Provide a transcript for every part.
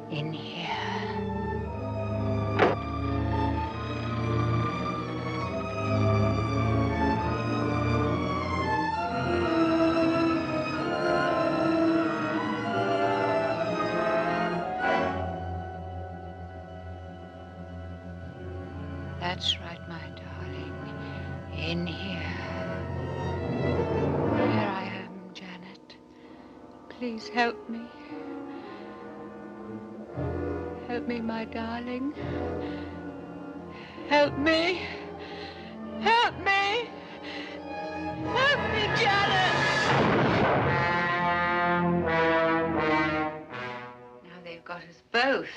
In here. That's right, my darling. In here. Here I am, Janet. Please help me. Help me, my darling. Help me. Help me. Help me, Janet. Now they've got us both,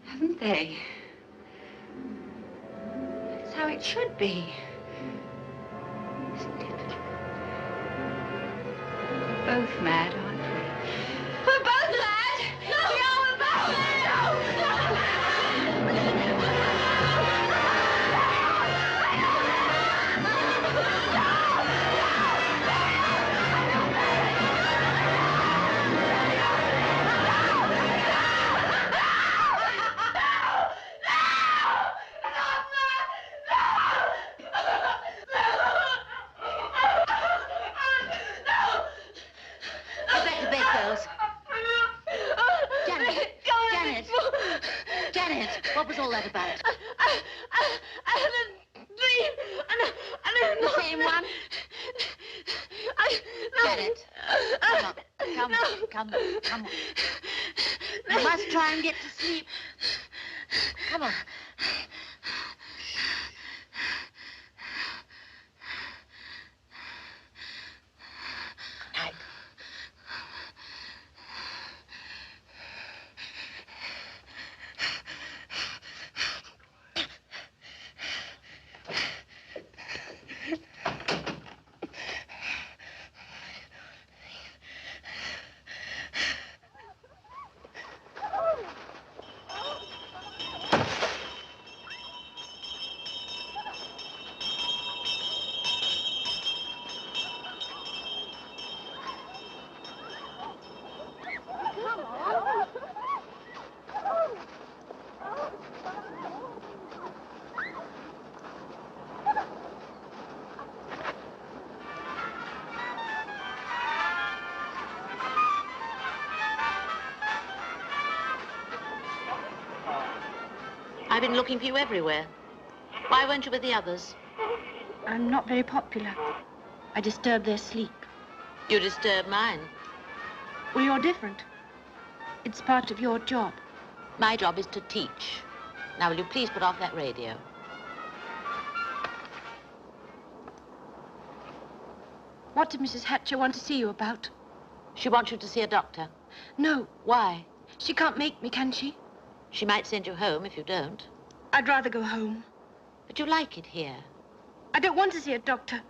haven't they? That's how it should be, isn't it? We're both mad, aren't we? We're both mad! No! We are, we're both mad! No! What was all that about? I had a dream, and the same one? Janet, come on. You must try and get to sleep. Come on. Night. I've been looking for you everywhere. Why weren't you with the others? I'm not very popular. I disturb their sleep. You disturb mine. Well, you're different. It's part of your job. My job is to teach. Now, will you please put off that radio? What did Mrs. Hatcher want to see you about? She wants you to see a doctor. No. Why? She can't make me, can she? She might send you home if you don't. I'd rather go home. But you like it here. I don't want to see a doctor.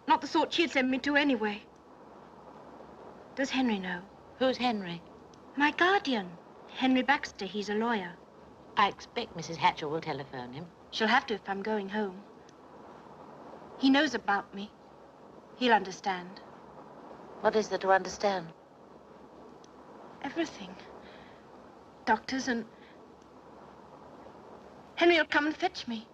Not the sort she'd send me to anyway. Does Henry know? Who's Henry? My guardian. Henry Baxter. He's a lawyer. I expect Mrs. Hatcher will telephone him. She'll have to if I'm going home. He knows about me. He'll understand. What is there to understand? Everything. Doctors and... Henry'll come and fetch me.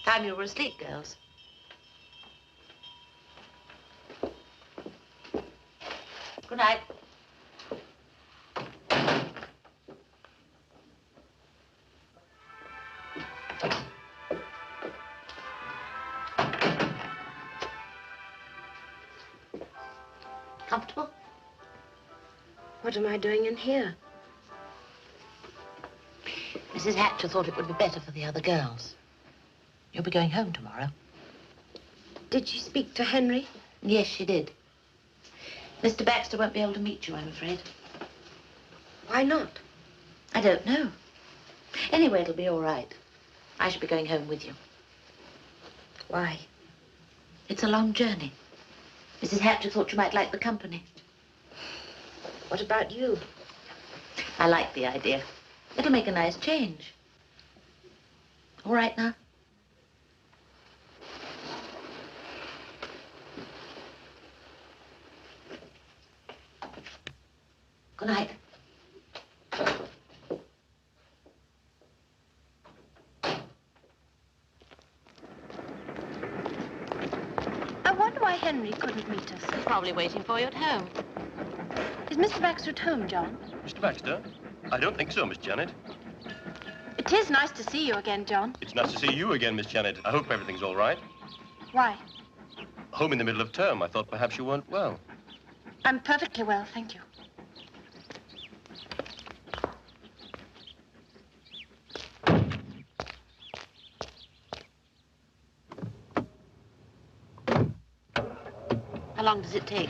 Time you were asleep, girls. Good night. Comfortable? What am I doing in here? Mrs. Hatcher thought it would be better for the other girls. You'll be going home tomorrow. Did she speak to Henry? Yes, she did. Mr. Baxter won't be able to meet you, I'm afraid. Why not? I don't know. Anyway, it'll be all right. I shall be going home with you. Why? It's a long journey. Mrs. Hatcher thought you might like the company. What about you? I like the idea. It'll make a nice change. All right now? Good night. I wonder why Henry couldn't meet us. He's probably waiting for you at home. Is Mr. Baxter at home, John? Mr. Baxter? I don't think so, Miss Janet. It is nice to see you again, John. It's nice to see you again, Miss Janet. I hope everything's all right. Why? Home in the middle of term. I thought perhaps you weren't well. I'm perfectly well, thank you. How long does it take?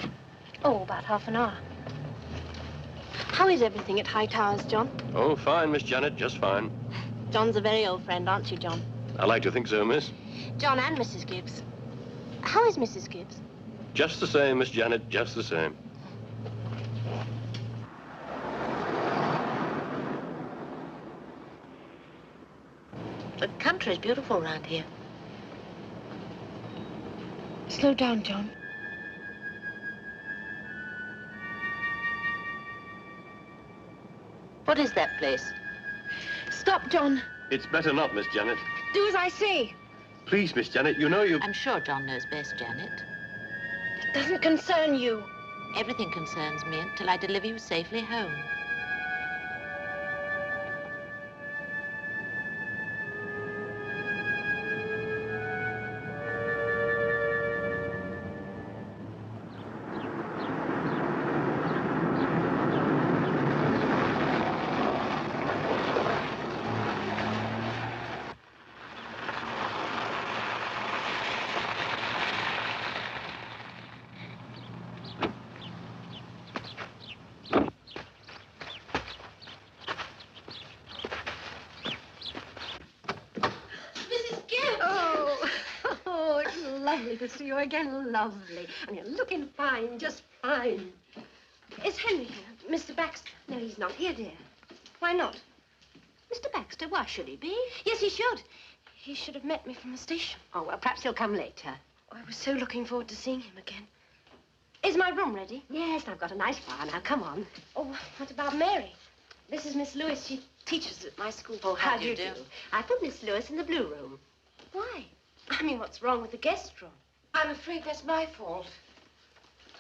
Oh, about half an hour. How is everything at High Towers, John? Oh, fine, Miss Janet, just fine. John's a very old friend, aren't you, John? I like to think so, miss. John and Mrs. Gibbs. How is Mrs. Gibbs? Just the same, Miss Janet, just the same. The country's beautiful around here. Slow down, John. What is that place? Stop, John. It's better not, Miss Janet. Do as I say. Please, Miss Janet, you know you... I'm sure John knows best, Janet. It doesn't concern you. Everything concerns me until I deliver you safely home. Lovely to see you again, lovely. And you're looking fine, just fine. Is Henry here? Mr. Baxter? No, he's not here, dear. Why not? Mr. Baxter, why should he be? Yes, he should. He should have met me from the station. Oh, well, perhaps he'll come later. I was so looking forward to seeing him again. Is my room ready? Yes, I've got a nice fire now. Come on. Oh, what about Mary? This is Miss Lewis. She teaches at my school. Oh, how do you do? I put Miss Lewis in the blue room. Why? I mean, what's wrong with the guest room? I'm afraid that's my fault.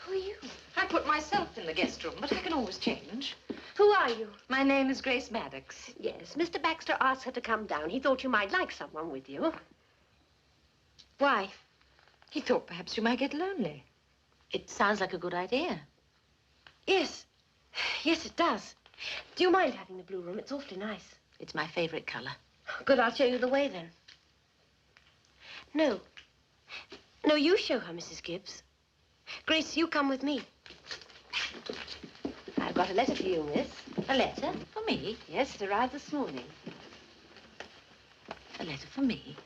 Who are you? I put myself in the guest room, but I can always change. Who are you? My name is Grace Maddox. Yes, Mr. Baxter asked her to come down. He thought you might like someone with you. Why? He thought perhaps you might get lonely. It sounds like a good idea. Yes. Yes, it does. Do you mind having the blue room? It's awfully nice. It's my favorite color. Good, I'll show you the way then. No. No, you show her, Mrs. Gibbs. Grace, you come with me. I've got a letter for you, miss. A letter for me? Yes, it arrived this morning. A letter for me?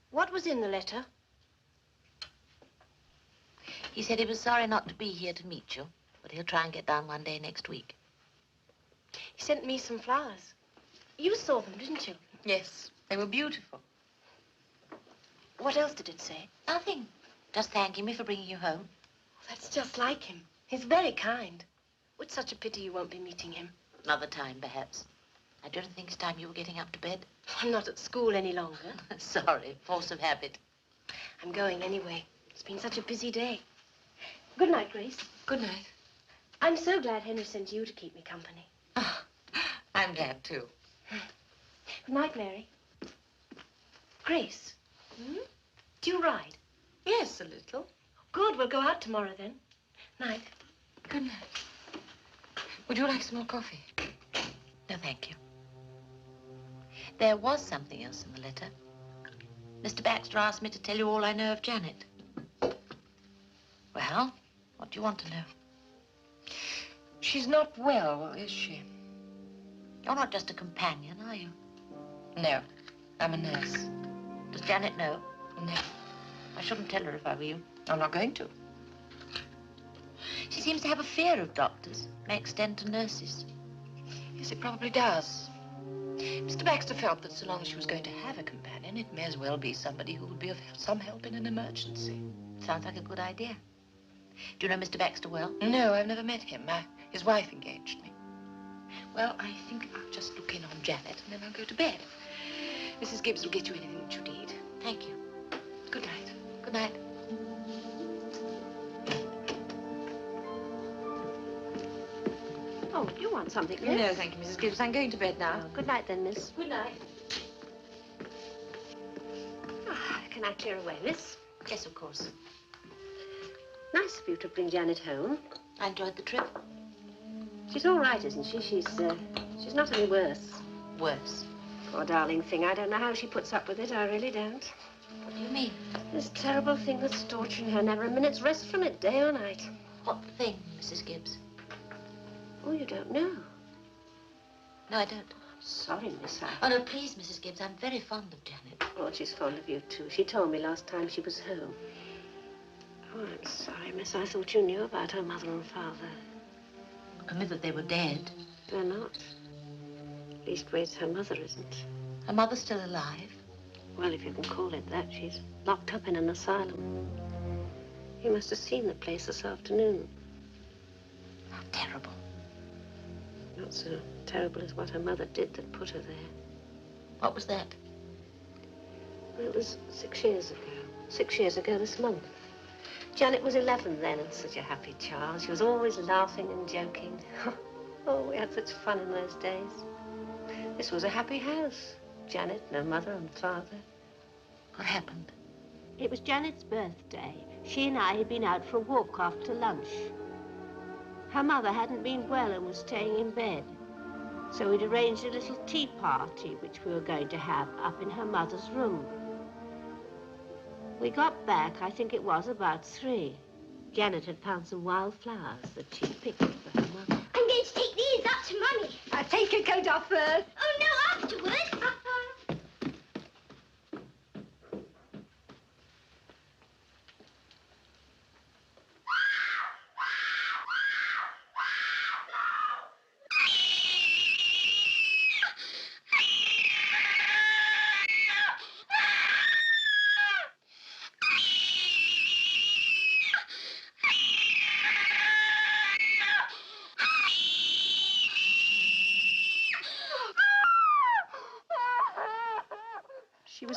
What was in the letter? He said he was sorry not to be here to meet you, but he'll try and get down one day next week. He sent me some flowers. You saw them, didn't you? Yes, they were beautiful. What else did it say? Nothing. Just thanking me for bringing you home. That's just like him. He's very kind. It's such a pity you won't be meeting him. Another time, perhaps. I don't think it's time you were getting up to bed. I'm not at school any longer. Sorry, force of habit. I'm going anyway. It's been such a busy day. Good night, Grace. Good night. I'm so glad Henry sent you to keep me company. Oh, I'm glad, too. Good night, Mary. Grace. Do you ride? Yes, a little. Good, we'll go out tomorrow then. Night. Good night. Would you like some more coffee? No, thank you. There was something else in the letter. Mr. Baxter asked me to tell you all I know of Janet. Well, what do you want to know? She's not well, is she? You're not just a companion, are you? No, I'm a nurse. Does Janet know? No, I shouldn't tell her if I were you. I'm not going to. She seems to have a fear of doctors. May extend to nurses. Yes, it probably does. Mr. Baxter felt that so long as she was going to have a companion, it may as well be somebody who would be of some help in an emergency. Sounds like a good idea. Do you know Mr. Baxter well? No, I've never met him. His wife engaged me. Well, I think I'll just look in on Janet, and then I'll go to bed. Mrs. Gibbs will get you anything that you need. Thank you. Good night. Good night. Oh, you want something, miss? No, thank you, Mrs. Gibbs. I'm going to bed now. Oh, good night then, miss. Good night. Can I clear away, miss? Yes, of course. Nice of you to bring Janet home. I enjoyed the trip. She's all right, isn't she? She's not any worse. Worse. Poor darling thing. I don't know how she puts up with it. I really don't. What do you mean? This terrible thing that's torturing her. Never a minute's rest from it, day or night. What thing, Mrs. Gibbs? Oh, you don't know? No, I don't. Sorry, miss. Oh, no, please, Mrs. Gibbs. I'm very fond of Janet. Oh, she's fond of you, too. She told me last time she was home. Oh, I'm sorry, miss. I thought you knew about her mother and father. Only that they were dead. They're not. Leastways, her mother isn't. Her mother's still alive. Well, if you can call it that, she's locked up in an asylum. You must have seen the place this afternoon. How terrible. Not so terrible as what her mother did that put her there. What was that? Well, it was 6 years ago. 6 years ago this month. Janet was 11 then, and such a happy child. She was always laughing and joking. Oh, we had such fun in those days. This was a happy house. Janet and her mother and father. What happened? It was Janet's birthday. She and I had been out for a walk after lunch. Her mother hadn't been well and was staying in bed. So we'd arranged a little tea party, which we were going to have up in her mother's room. We got back, I think it was about 3. Janet had found some wild flowers that she'd picked for her mother. I'm going to take these up to Mummy. I'll take your coat off first. Oh, no, afterwards.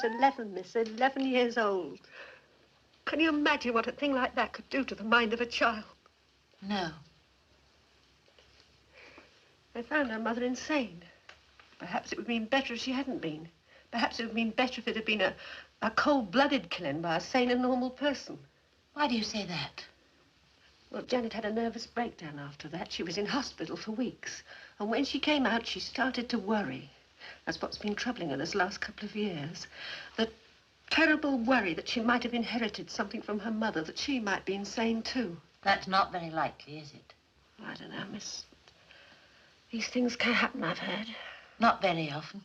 was 11, miss, 11 years old. Can you imagine what a thing like that could do to the mind of a child? No. They found her mother insane. Perhaps it would have been better if she hadn't been. Perhaps it would have been better if it had been a cold-blooded killing by a sane and normal person. Why do you say that? Well, Janet had a nervous breakdown after that. She was in hospital for weeks. And when she came out, she started to worry. That's what's been troubling her this last couple of years. The terrible worry that she might have inherited something from her mother, that she might be insane too. That's not very likely, is it? I don't know, miss. These things can happen, I've heard. Not very often.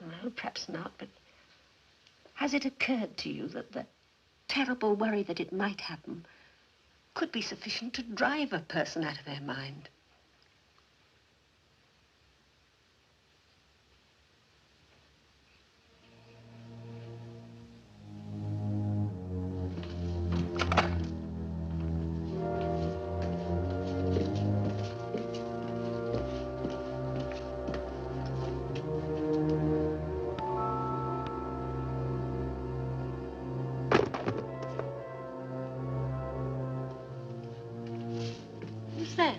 No, perhaps not, but has it occurred to you that the terrible worry that it might happen could be sufficient to drive a person out of their mind? Who's there?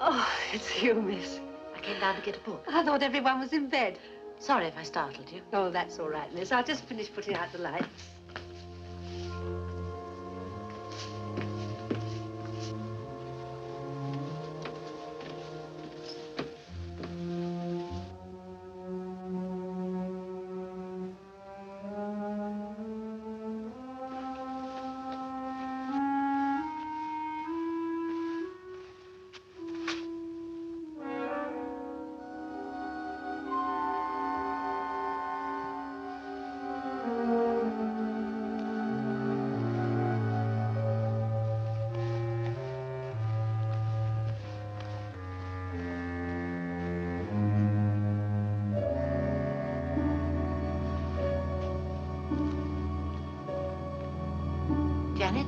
Oh, it's you, miss. I came down to get a book. I thought everyone was in bed. Sorry if I startled you. Oh, that's all right, miss. I'll just finish putting out the lights. Janet?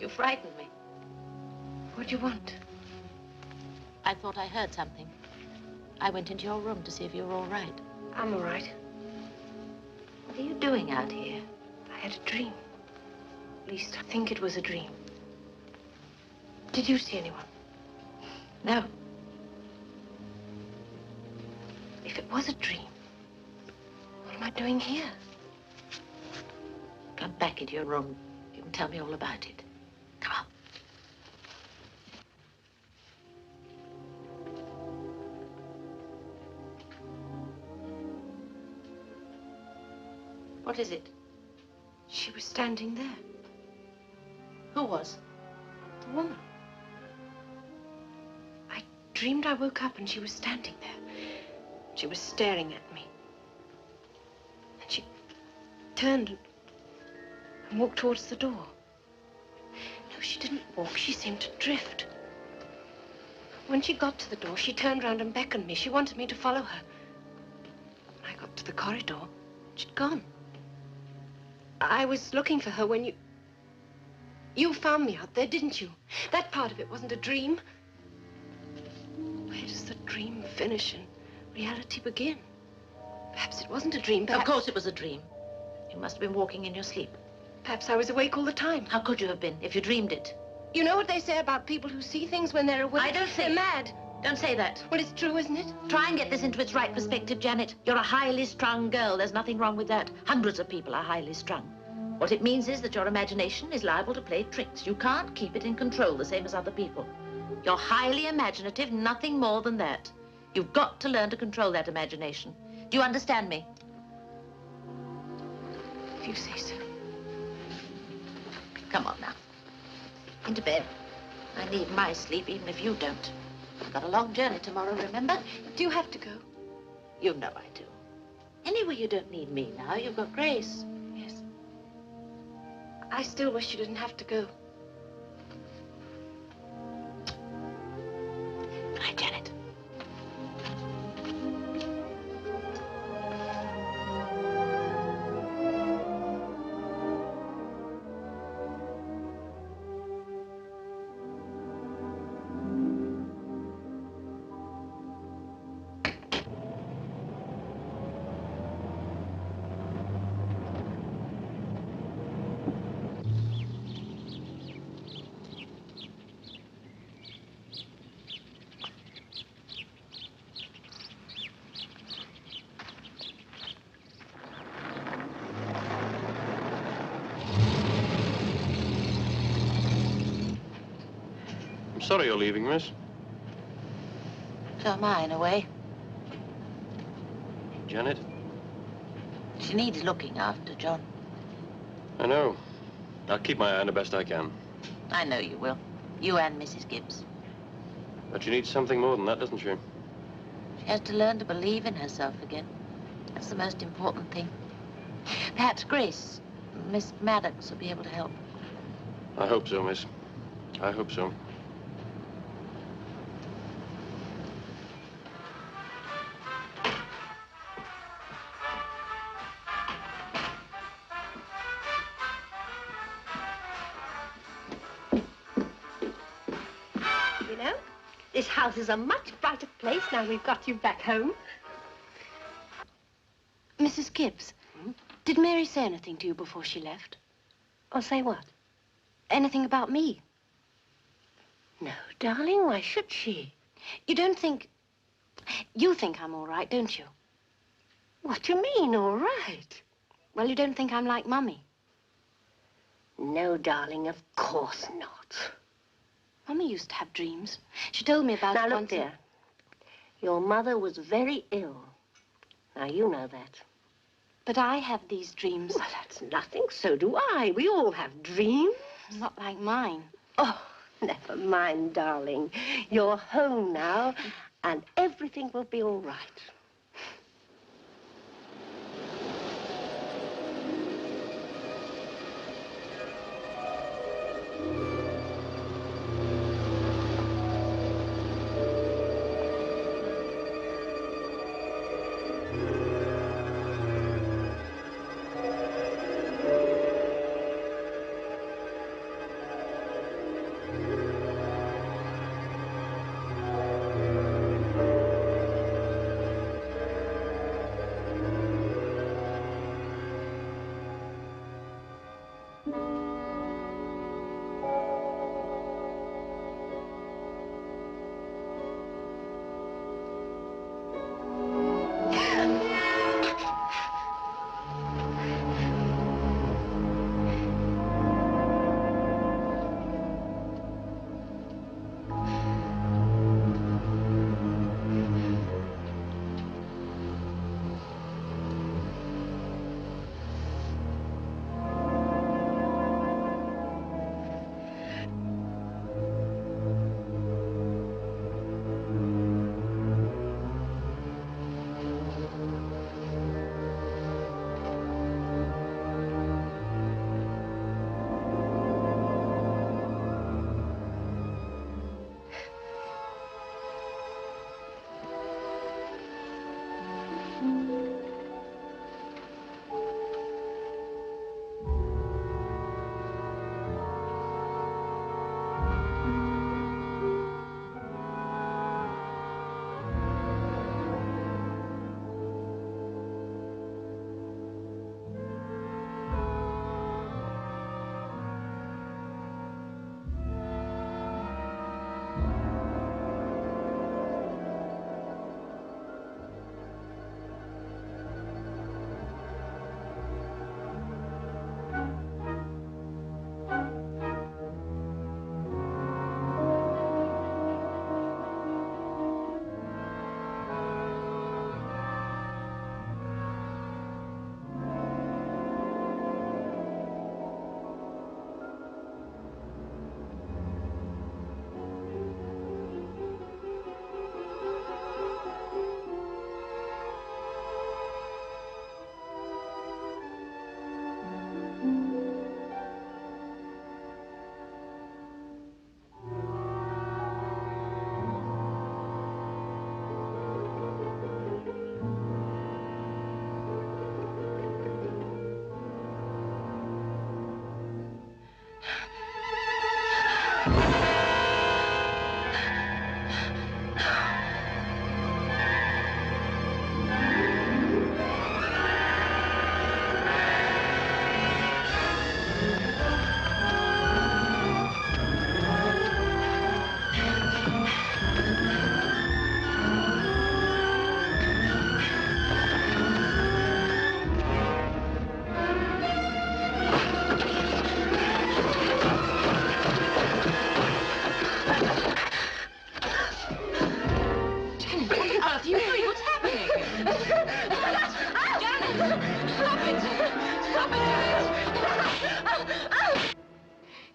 You frightened me. What do you want? I thought I heard something. I went into your room to see if you were all right. I'm all right. What are you doing out here? I had a dream. At least I think it was a dream. Did you see anyone? No. If it was a dream, what am I doing here? Come back into your room. You can tell me all about it. Come on. What is it? She was standing there. Who was? The woman. I dreamed I woke up and she was standing there. She was staring at me. And she turned and walked towards the door. No, she didn't walk. She seemed to drift. When she got to the door, she turned round and beckoned me. She wanted me to follow her. When I got to the corridor, she'd gone. I was looking for her when you found me out there, didn't you? That part of it wasn't a dream. Where does the dream finish and reality begin? Perhaps it wasn't a dream, perhaps... Of course it was a dream. You must have been walking in your sleep. Perhaps I was awake all the time. How could you have been if you dreamed it? You know what they say about people who see things when they're awake? I don't think... They're mad. Don't say that. Well, it's true, isn't it? Try and get this into its right perspective, Janet. You're a highly strung girl. There's nothing wrong with that. Hundreds of people are highly strung. What it means is that your imagination is liable to play tricks. You can't keep it in control the same as other people. You're highly imaginative, nothing more than that. You've got to learn to control that imagination. Do you understand me? If you say so. Come on now. Into bed. I need my sleep, even if you don't. I've got a long journey tomorrow, remember? Do you have to go? You know I do. Anyway, you don't need me now. You've got Grace. Yes. I still wish you didn't have to go. Good night, Janet. Sorry you're leaving, miss. So am I, in a way. Janet? She needs looking after, John. I know. I'll keep my eye on her best I can. I know you will. You and Mrs. Gibbs. But she needs something more than that, doesn't she? She has to learn to believe in herself again. That's the most important thing. Perhaps Grace, Miss Maddox, will be able to help. I hope so, miss. I hope so. You know, this house is a much brighter place now we've got you back home. Mrs. Gibbs, did Mary say anything to you before she left? Or say what? Anything about me? No, darling, why should she? You don't think... You think I'm all right, don't you? What do you mean, all right? Well, you don't think I'm like Mummy? No, darling, of course not. Mummy used to have dreams. She told me about Now, it look, once. dear. Your mother was very ill. Now, you know that. But I have these dreams. Well, that's nothing. So do I. We all have dreams. Not like mine. Oh, never mind, darling. You're home now, and everything will be all right.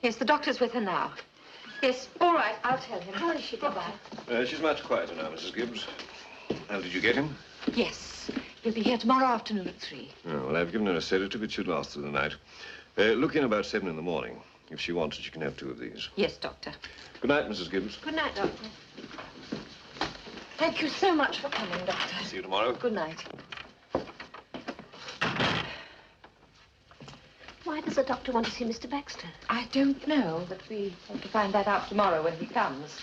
Yes, the doctor's with her now. Yes, all right, I'll tell him. How is she, Doctor? She's much quieter now, Mrs. Gibbs. How did you get him? Yes. He'll be here tomorrow afternoon at 3. Oh, well, I've given her a sedative. It should last through the night. Look in about 7 in the morning. If she wants it, she can have 2 of these. Yes, Doctor. Good night, Mrs. Gibbs. Good night, Doctor. Thank you so much for coming, Doctor. See you tomorrow. Good night. Why does the doctor want to see Mr. Baxter? I don't know, but we want to find that out tomorrow when he comes.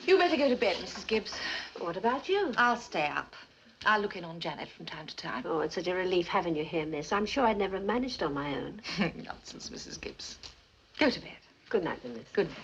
You better go to bed, Mrs. Gibbs. What about you? I'll stay up. I'll look in on Janet from time to time. Oh, it's such a relief having you here, miss. I'm sure I'd never have managed on my own. Nonsense, Mrs. Gibbs. Go to bed. Good night, then, miss. Good night.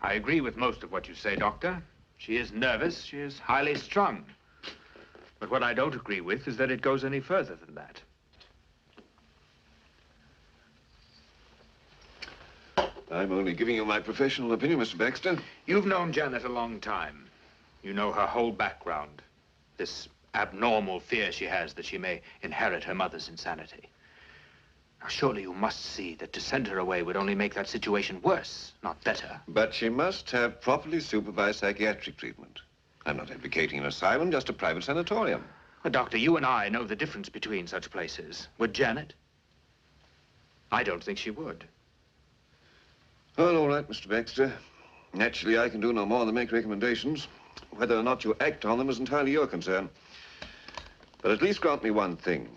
I agree with most of what you say, Doctor. She is nervous, she is highly strung. But what I don't agree with is that it goes any further than that. I'm only giving you my professional opinion, Mr. Baxter. You've known Janet a long time. You know her whole background. This abnormal fear she has that she may inherit her mother's insanity. Now, surely you must see that to send her away would only make that situation worse, not better. But she must have properly supervised psychiatric treatment. I'm not advocating an asylum, just a private sanatorium. Well, Doctor, you and I know the difference between such places. Would Janet? I don't think she would. Well, all right, Mr. Baxter. Naturally, I can do no more than make recommendations. Whether or not you act on them is entirely your concern. But at least grant me one thing.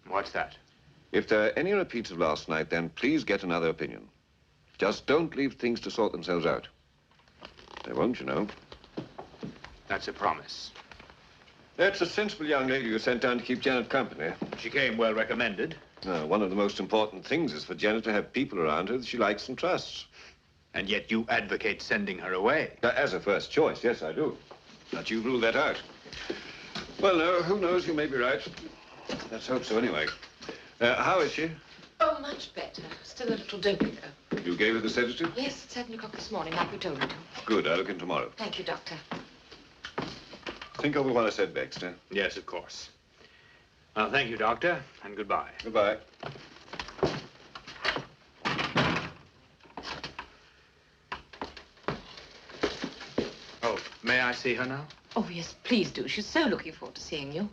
What's that? If there are any repeats of last night, then please get another opinion. Just don't leave things to sort themselves out. They won't, you know. That's a promise. That's a sensible young lady you sent down to keep Janet company. She came well recommended. One of the most important things is for Janet to have people around her that she likes and trusts. And yet you advocate sending her away. As a first choice, yes, I do. But you ruled that out. Well, no, who knows? You may be right. Let's hope so, anyway. How is she? Oh, much better. Still a little dopey, though. You gave her the sedative? Yes, at 7 o'clock this morning, like you told me to. Good. I'll look in tomorrow. Thank you, Doctor. Think over what I said, Baxter. Yes, of course. Well, thank you, Doctor, and goodbye. Goodbye. Oh, may I see her now? Oh, yes, please do. She's so looking forward to seeing you.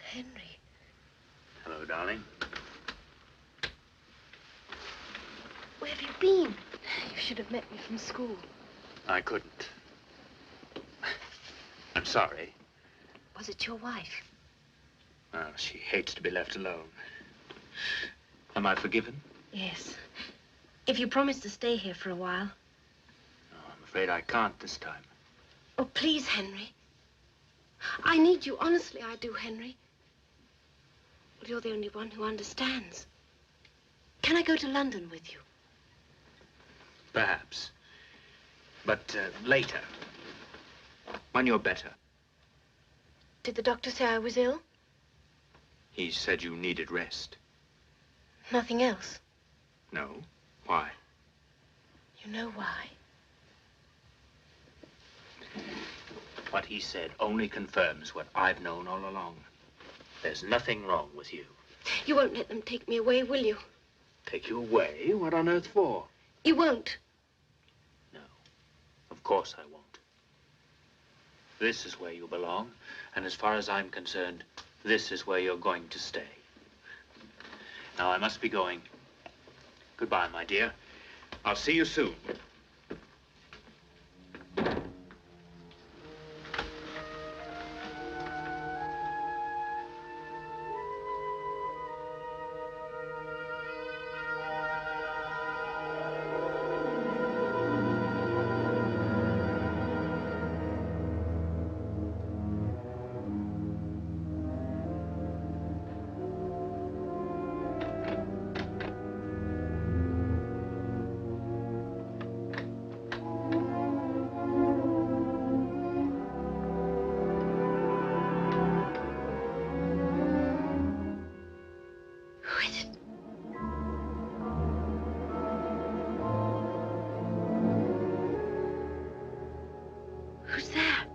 Henry. Hello, darling. Where have you been? You should have met me from school. I couldn't. I'm sorry. Was it your wife? Well, she hates to be left alone. Am I forgiven? Yes. If you promise to stay here for a while. No, I'm afraid I can't this time. Oh, please, Henry. I need you. Honestly, I do, Henry. Well, you're the only one who understands. Can I go to London with you? Perhaps. But later. When you're better. Did the doctor say I was ill? He said you needed rest. Nothing else? No? Why? You know why? What he said only confirms what I've known all along. There's nothing wrong with you. You won't let them take me away, will you? Take you away? What on earth for? You won't. No, of course I won't. This is where you belong, and as far as I'm concerned, this is where you're going to stay. Now, I must be going. Goodbye, my dear. I'll see you soon. Who's that?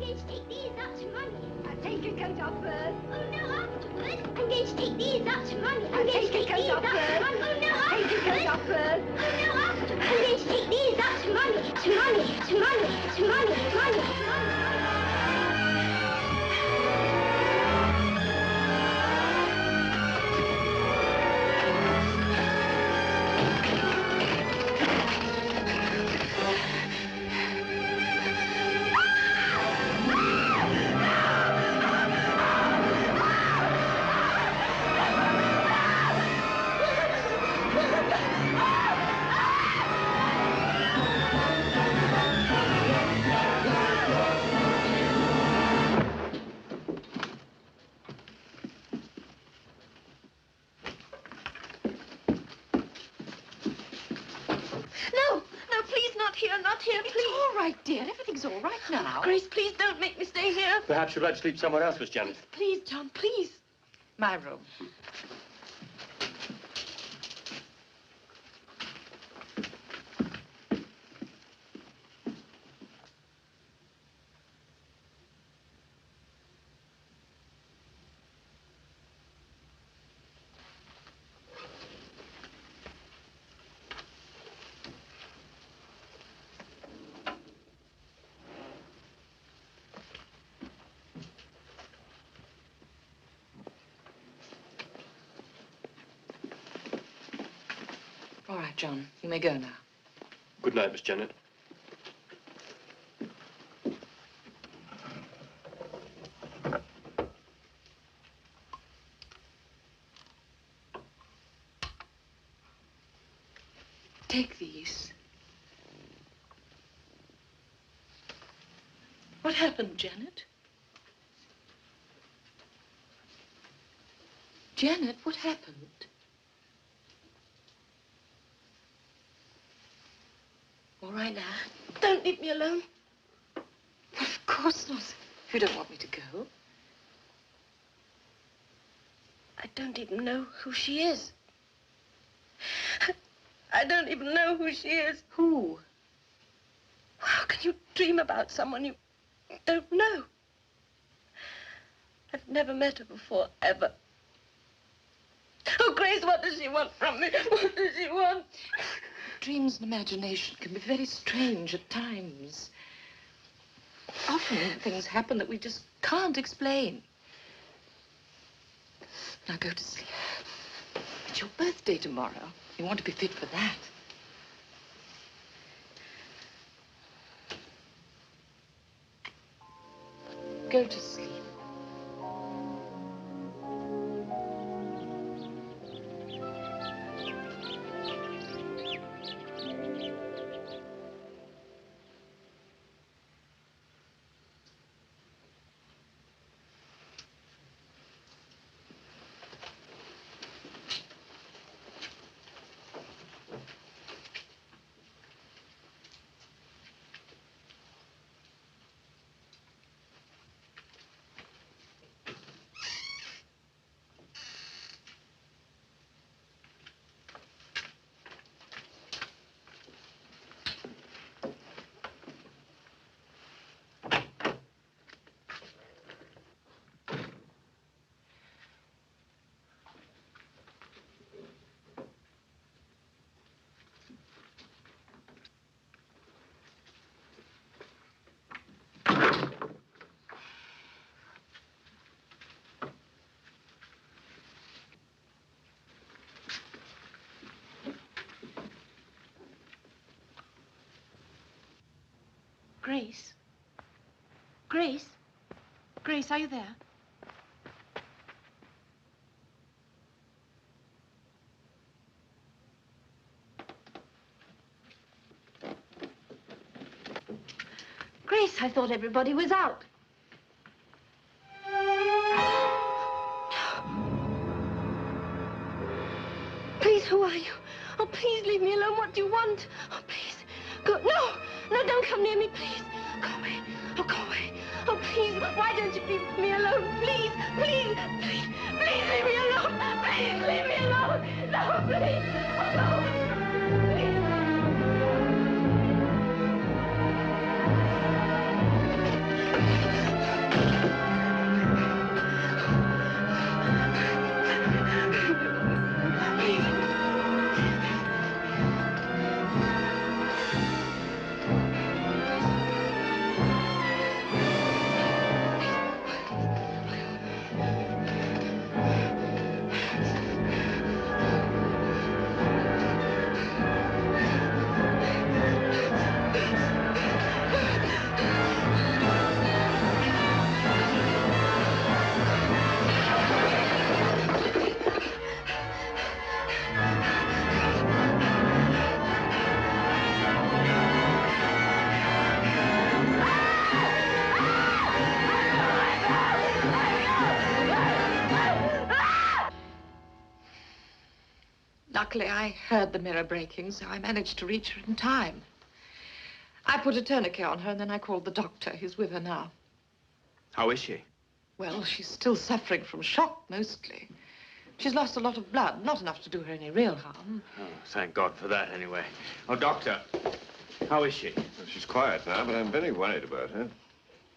going to take these out to Mummy. I'll take your coat off first. Oh, no, afterwards. I'm going to take these out to Mummy. I'm going to take these out to Mummy. Oh, no, afterwards. Take your coat off first. Oh, no, afterwards. I'm going to take these out to Mummy. To Mummy. To Mummy. To Mummy. Mummy. Mummy. All right now. Grace, please don't make me stay here. Perhaps you'd like to sleep somewhere else, Miss Janet. Please, John, please. My room. night, John. You may go now. Good night, Miss Janet. Take these. What happened, Janet? Janet, what happened? All right now. Don't leave me alone. Of course not. If you don't want me to go. I don't even know who she is. I don't even know who she is. Who? How can you dream about someone you don't know? I've never met her before, ever. Oh, Grace, what does she want from me? What does she want? Dreams and imagination can be very strange at times. Often things happen that we just can't explain. Now go to sleep. It's your birthday tomorrow. You want to be fit for that. Go to sleep. Grace? Grace? Grace, are you there? Grace, I thought everybody was out. Please, who are you? Oh, please leave me alone. What do you want? Oh, please. Go. No! No, don't come near me, please. Go away. Oh, go away. Oh, please. Why don't you leave me alone? Please, please, please, please leave me alone. Please leave me alone. No, please. Oh, no. Please. Luckily, I heard the mirror breaking, so I managed to reach her in time. I put a tourniquet on her, and then I called the doctor. He's with her now. How is she? Well, she's still suffering from shock, mostly. She's lost a lot of blood, not enough to do her any real harm. Oh, thank God for that, anyway. Oh, doctor, how is she? Well, she's quiet now, but I'm very worried about her.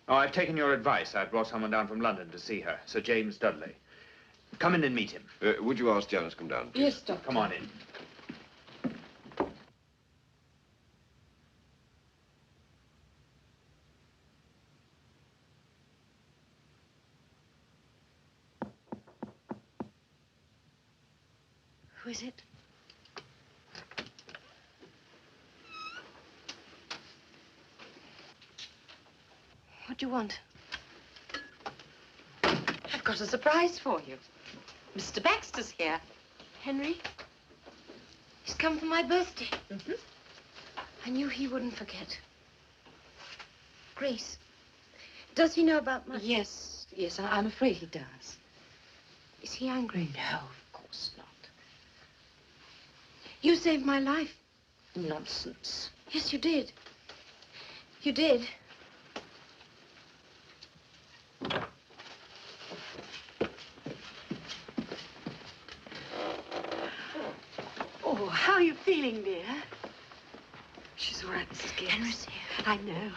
Oh, I've taken your advice. I've brought someone down from London to see her, Sir James Dudley. Come in and meet him. Would you ask Janet to come down, please? Yes, doctor. Come on in. Who is it? What do you want? I've got a surprise for you. Mr. Baxter's here. Henry? He's come for my birthday. I knew he wouldn't forget. Grace, does he know about my... Yes, I'm afraid he does. Is he angry? No, of course not. You saved my life. Nonsense. Yes, you did. You did. Oh, how are you feeling, dear? She's all right, Mrs. Gibbs. Henry's here. I know.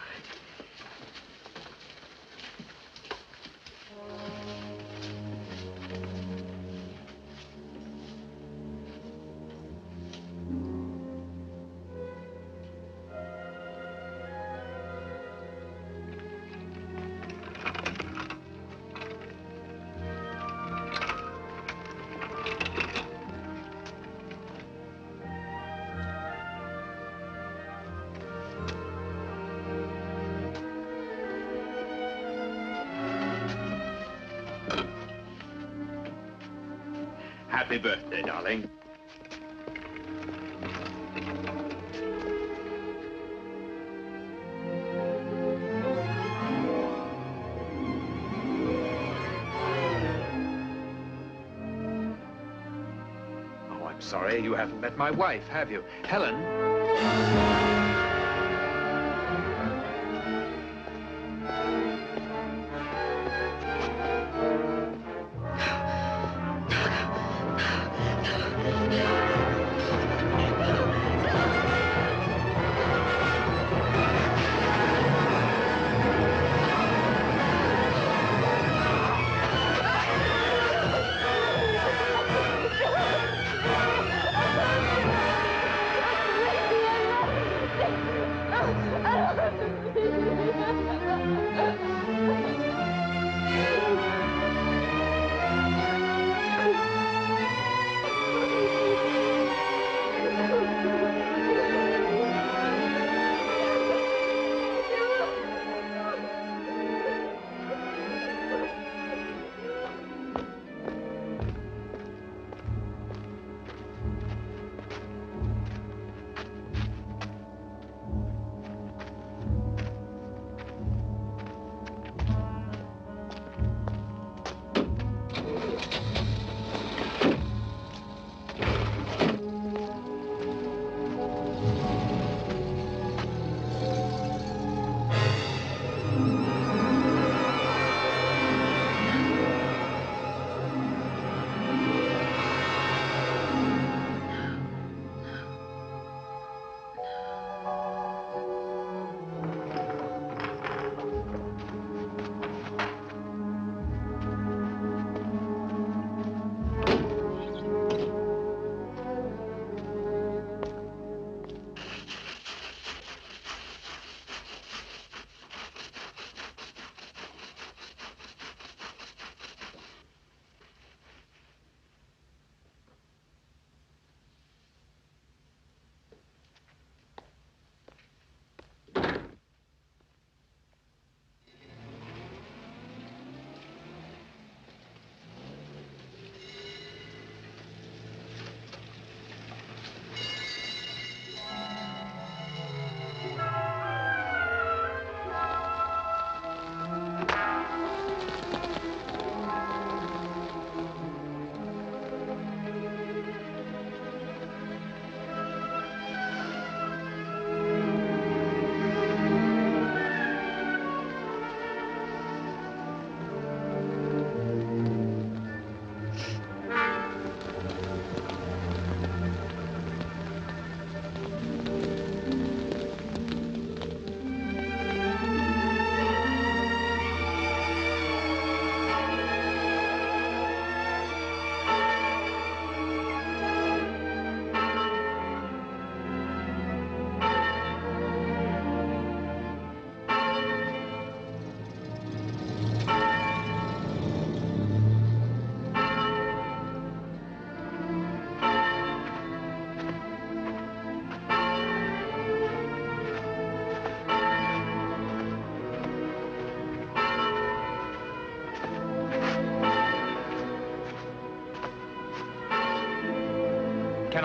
Happy birthday, darling. Oh, I'm sorry, you haven't met my wife, have you? Helen?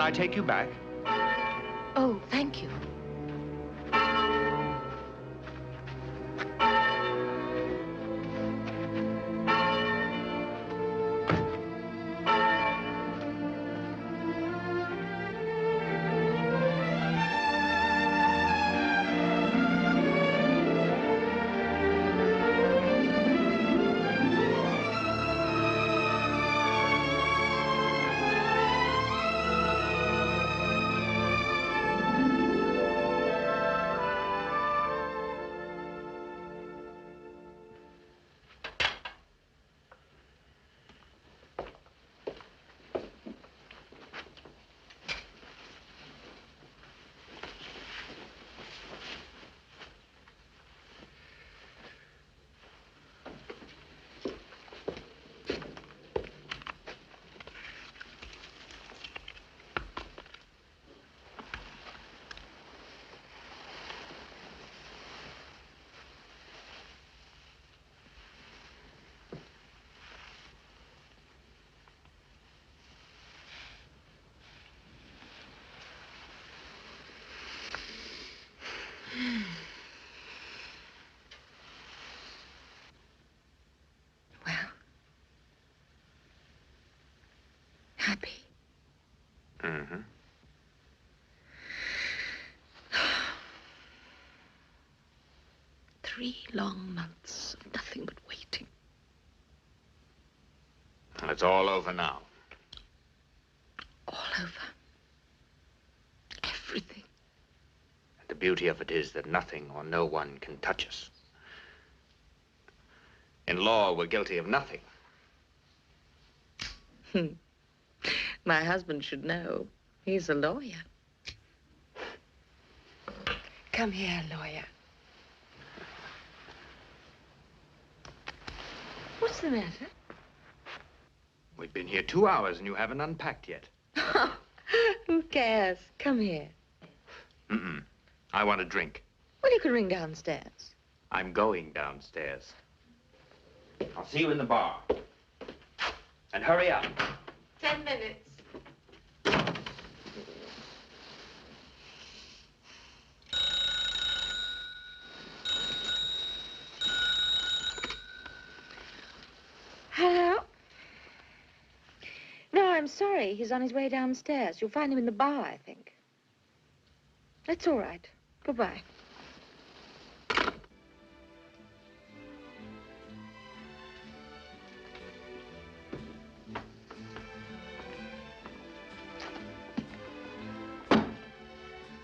I take you back? Oh, thank you. Happy? Mm-hmm. 3 long months of nothing but waiting. It's all over now. All over. Everything. And the beauty of it is that nothing or no one can touch us. In law, we're guilty of nothing. My husband should know. He's a lawyer. Come here, lawyer. What's the matter? We've been here 2 hours and you haven't unpacked yet. Who cares? Come here. Mm-mm. I want a drink. Well, you can ring downstairs. I'm going downstairs. I'll see you in the bar. And hurry up. 10 minutes. Hello? No, I'm sorry. He's on his way downstairs. You'll find him in the bar, I think. That's all right. Goodbye.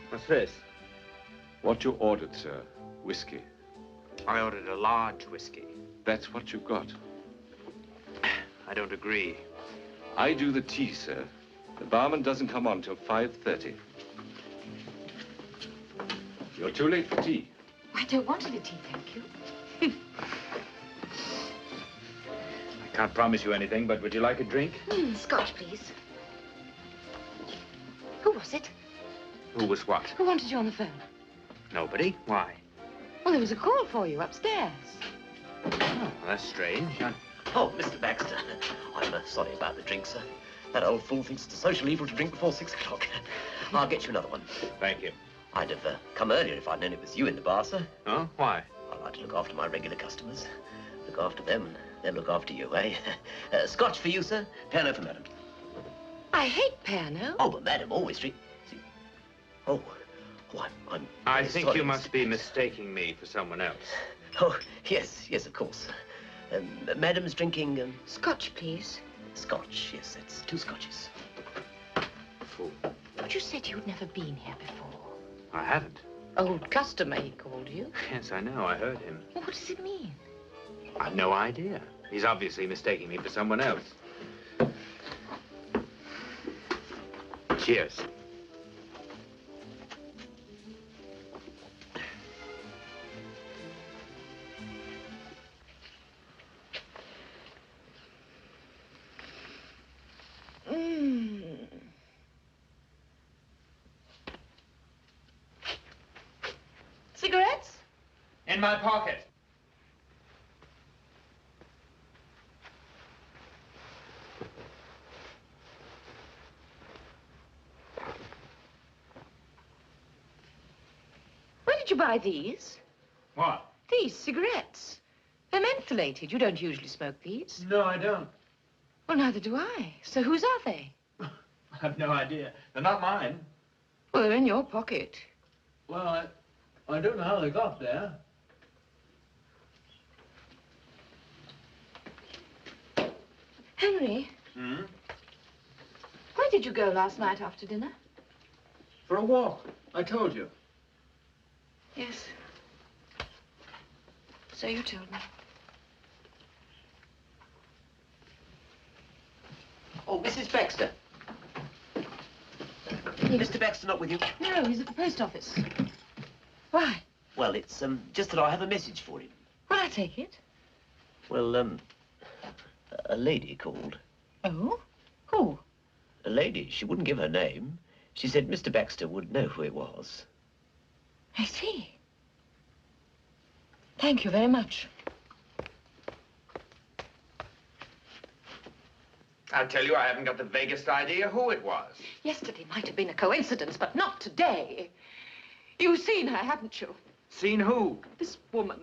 What's this? What you ordered, sir. Whiskey. I ordered a large whiskey. That's what you got. I don't agree. I do the tea, sir. The barman doesn't come on till 5:30. You're too late for tea. I don't want any tea, thank you. I can't promise you anything, but would you like a drink? Scotch, please. Who was it? Who was what? Who wanted you on the phone? Nobody. Why? Well, there was a call for you upstairs. Oh, that's strange. Oh, Mr. Baxter, I'm sorry about the drink, sir. That old fool thinks it's a social evil to drink before 6 o'clock. I'll get you another one. Thank you. I'd have come earlier if I'd known it was you in the bar, sir. Oh, why? I like to look after my regular customers. Look after them, and they'll look after you, eh? Scotch for you, sir. Piano for madam. I hate piano. Oh, but madam always drink. See? Oh, I'm I think sorry, you Mr. must be mistaking me for someone else. Oh, yes, of course. Madam's drinking, Scotch, please. Scotch. Yes, that's 2 scotches. Fool. But you said you'd never been here before. I haven't. Old customer, he called you. Yes, I know. I heard him. Well, what does it mean? I've no idea. He's obviously mistaking me for someone else. Cheers. Cigarettes? In my pocket. buy these? What? These cigarettes. They're mentholated. You don't usually smoke these. No, I don't. Well, neither do I. So whose are they? I have no idea. They're not mine. Well, they're in your pocket. Well, I don't know how they got there. Henry, where did you go last night after dinner? For a walk. I told you. Yes. So you told me. Oh, Mrs. Baxter. Mr. Baxter not with you? No, he's at the post office. Why? Well, it's just that I have a message for him. Will I take it? Well, a lady called. Oh? Who? A lady. She wouldn't give her name. She said Mr. Baxter would know who it was. I see. Thank you very much. I'll tell you, I haven't got the vaguest idea who it was. Yesterday might have been a coincidence, but not today. You've seen her, haven't you? Seen who? This woman.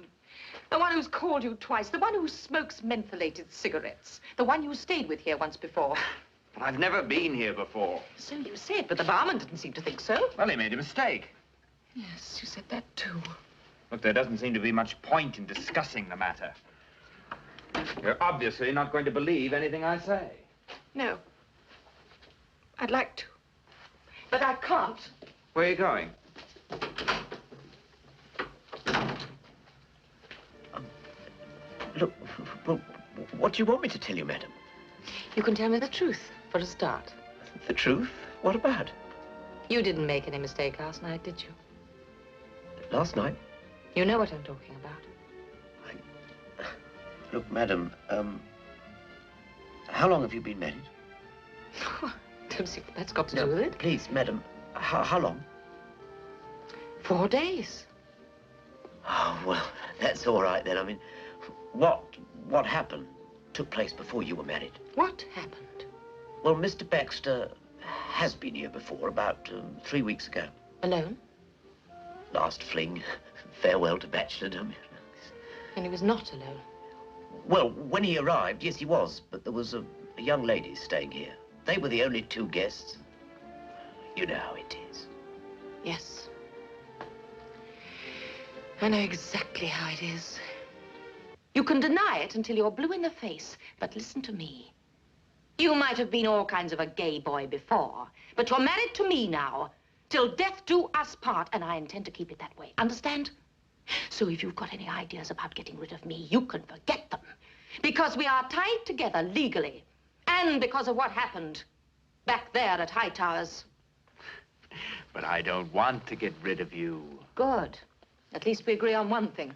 The one who's called you twice. The one who smokes mentholated cigarettes. The one you stayed with here once before. But I've never been here before. So you said, but the barman didn't seem to think so. Well, he made a mistake. Yes, you said that too. Look, there doesn't seem to be much point in discussing the matter. You're obviously not going to believe anything I say. No. I'd like to. But I can't. Where are you going? Look, well, what do you want me to tell you, madam? You can tell me the truth, for a start. The truth? What about? You didn't make any mistake last night, did you? Last night? You know what I'm talking about. Look, madam, how long have you been married? Don't see what that's got to do with it. Please, madam, how long? 4 days. Oh, well, that's all right then. I mean, what happened took place before you were married? What happened? Well, Mr. Baxter has been here before, about 3 weeks ago. Alone? Last fling, farewell to bachelordom. And he was not alone. Well, when he arrived, yes, he was, but there was a young lady staying here. They were the only 2 guests. You know how it is. Yes. I know exactly how it is. You can deny it until you're blue in the face, but listen to me. You might have been all kinds of a gay boy before, but you're married to me now, till death do us part, and I intend to keep it that way. Understand? So if you've got any ideas about getting rid of me, you can forget them. Because we are tied together legally, and because of what happened back there at Hightowers. But I don't want to get rid of you. Good. At least we agree on one thing.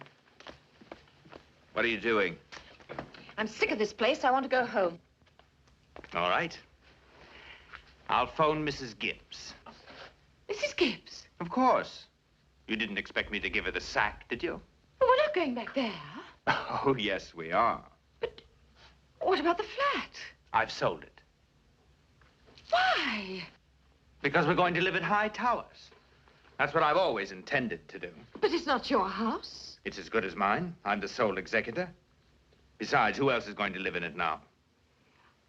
What are you doing? I'm sick of this place. I want to go home. All right. I'll phone Mrs. Gibbs. Mrs. Gibbs? Of course. You didn't expect me to give her the sack, did you? Well, we're not going back there. Oh, yes, we are. But what about the flat? I've sold it. Why? Because we're going to live at Hightowers. That's what I've always intended to do. But it's not your house. It's as good as mine. I'm the sole executor. Besides, who else is going to live in it now?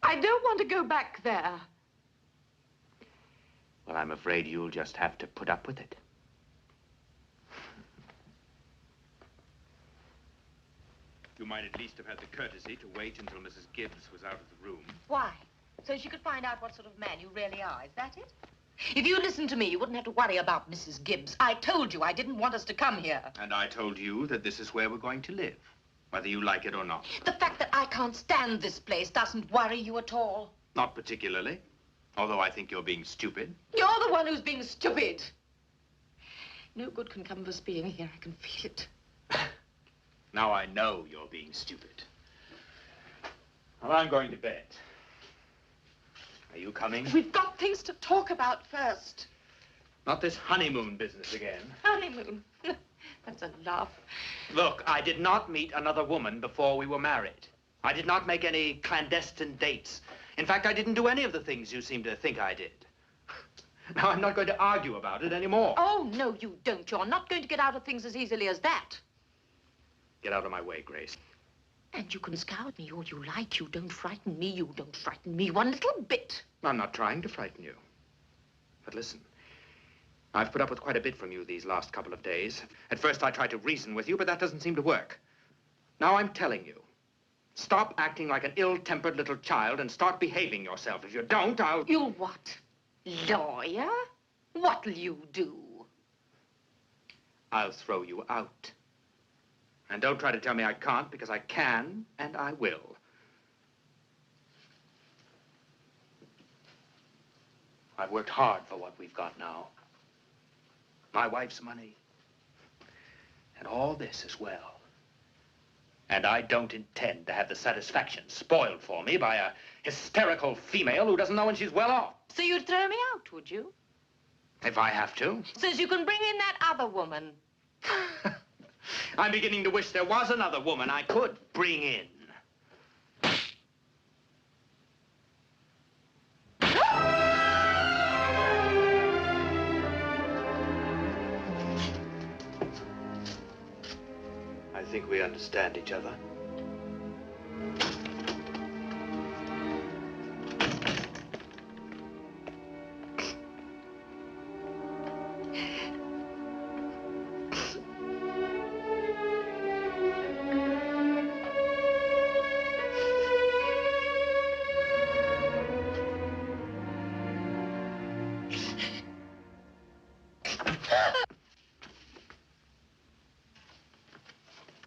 I don't want to go back there. Well, I'm afraid you'll just have to put up with it. You might at least have had the courtesy to wait until Mrs. Gibbs was out of the room. Why? So she could find out what sort of man you really are. Is that it? If you listened to me, you wouldn't have to worry about Mrs. Gibbs. I told you I didn't want us to come here. And I told you that this is where we're going to live, whether you like it or not. The fact that I can't stand this place doesn't worry you at all. Not particularly, although I think you're being stupid. You're the one who's being stupid. No good can come of us being here. I can feel it. Now I know you're being stupid. Well, I'm going to bed. Are you coming? We've got things to talk about first. Not this honeymoon business again. Honeymoon. That's a laugh. Look, I did not meet another woman before we were married. I did not make any clandestine dates. In fact, I didn't do any of the things you seem to think I did. Now, I'm not going to argue about it anymore. Oh, no, you don't. You're not going to get out of things as easily as that. Get out of my way, Grace. And you can scowl at me all you like. You don't frighten me. You don't frighten me one little bit. I'm not trying to frighten you. But listen, I've put up with quite a bit from you these last couple of days. At first, I tried to reason with you, but that doesn't seem to work. Now I'm telling you, stop acting like an ill-tempered little child and start behaving yourself. If you don't, I'll... You'll what? Lawyer? What'll you do? I'll throw you out. And don't try to tell me I can't, because I can, and I will. I've worked hard for what we've got now. My wife's money. And all this as well. And I don't intend to have the satisfaction spoiled for me by a hysterical female who doesn't know when she's well off. So you'd throw me out, would you? If I have to. So as you can bring in that other woman. I'm beginning to wish there was another woman I could bring in. I think we understand each other.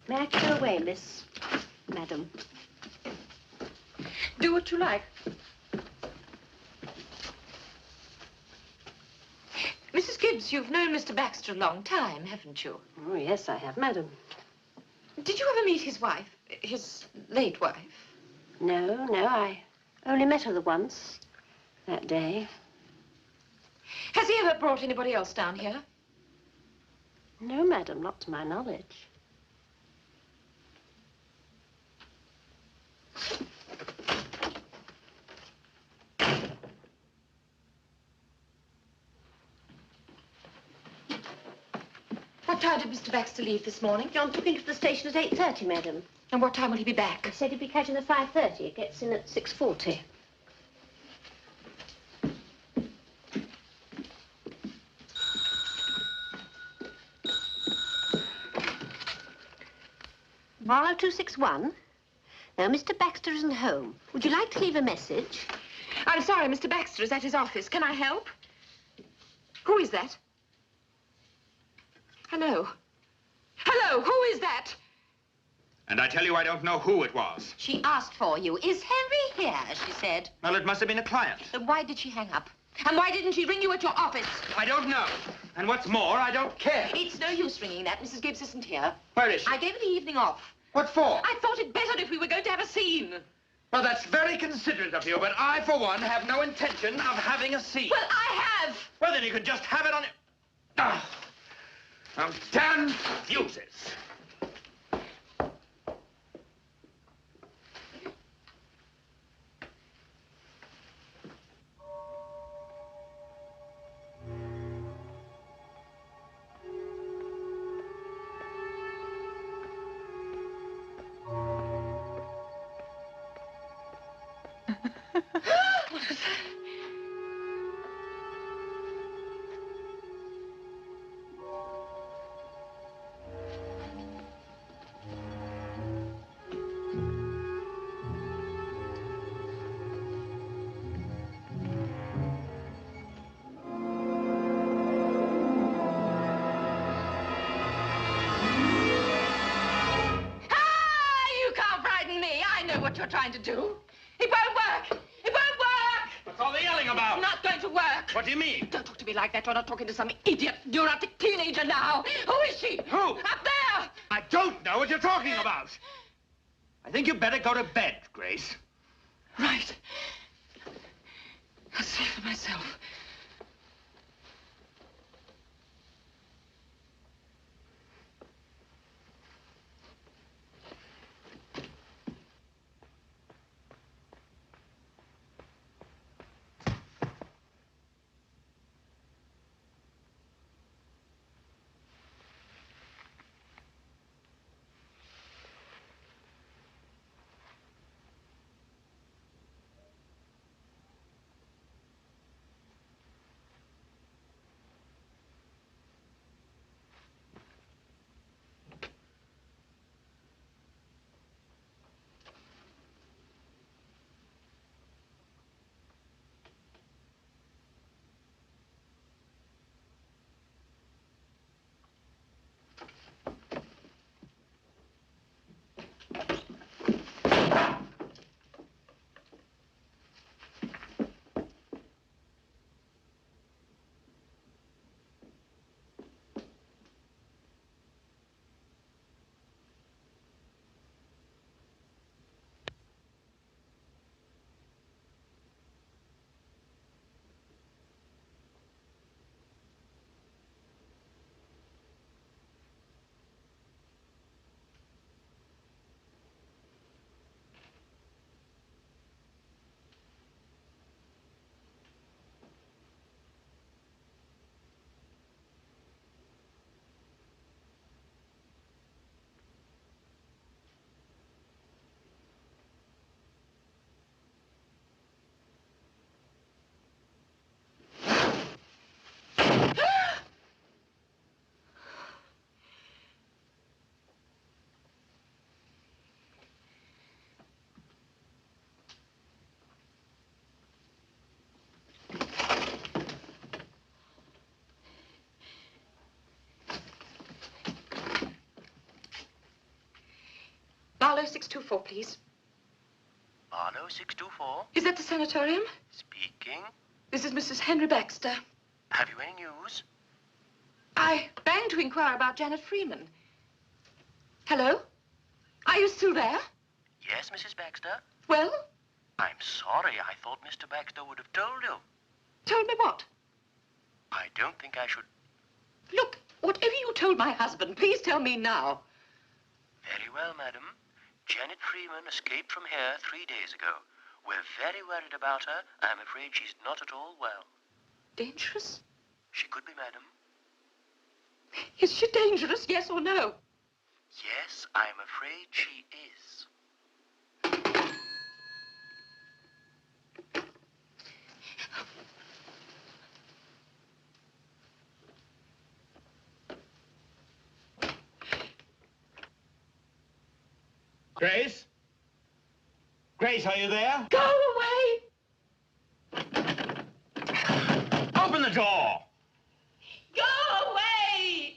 May I go away, Madam? Do what you like. Mrs. Gibbs, you've known Mr. Baxter a long time, haven't you? Oh, yes, I have, Madam. Did you ever meet his wife? His late wife? No, I only met her the once, that day. Has he ever brought anybody else down here? No, Madam, not to my knowledge. What time did Mr. Baxter leave this morning? John took him to the station at 8:30, Madam. And what time will he be back? He said he'd be catching the 5:30. It gets in at 6:40. Marlowe 261. Now, Mr. Baxter isn't home. Would you like to leave a message? I'm sorry, Mr. Baxter is at his office. Can I help? Who is that? Hello? Hello, who is that? And I tell you, I don't know who it was. She asked for you. Is Henry here, she said. Well, it must have been a client. Then why did she hang up? And why didn't she ring you at your office? I don't know. And what's more, I don't care. It's no use ringing that. Mrs. Gibbs isn't here. Where is she? I gave her the evening off. What for? I thought it better if we were going to have a scene. Well, that's very considerate of you, but I, for one, have no intention of having a scene. Well, I have. Well, then you could just have it on... Now, damn fuses. What you're trying to do. It won't work. It won't work. What's all the yelling about? Not going to work. What do you mean? Don't talk to me like that. You're not talking to some idiot, neurotic teenager now. Who is she? Who? Up there. I don't know what you're talking about. I think you better go to bed, Grace. Right. I'll see for myself. Barlow 624, please. Barlow 624? Is that the sanatorium? Speaking. This is Mrs. Henry Baxter. Have you any news? I rang to inquire about Janet Freeman. Hello? Are you still there? Yes, Mrs. Baxter? Well? I'm sorry. I thought Mr. Baxter would have told you. Told me what? I don't think I should... Look, whatever you told my husband, please tell me now. Very well, madam. Janet Freeman escaped from here 3 days ago. We're very worried about her. I'm afraid she's not at all well. Dangerous? She could be, madam. Is she dangerous, yes or no? Yes, I'm afraid she is. Grace? Grace, are you there? Go away! Open the door! Go away!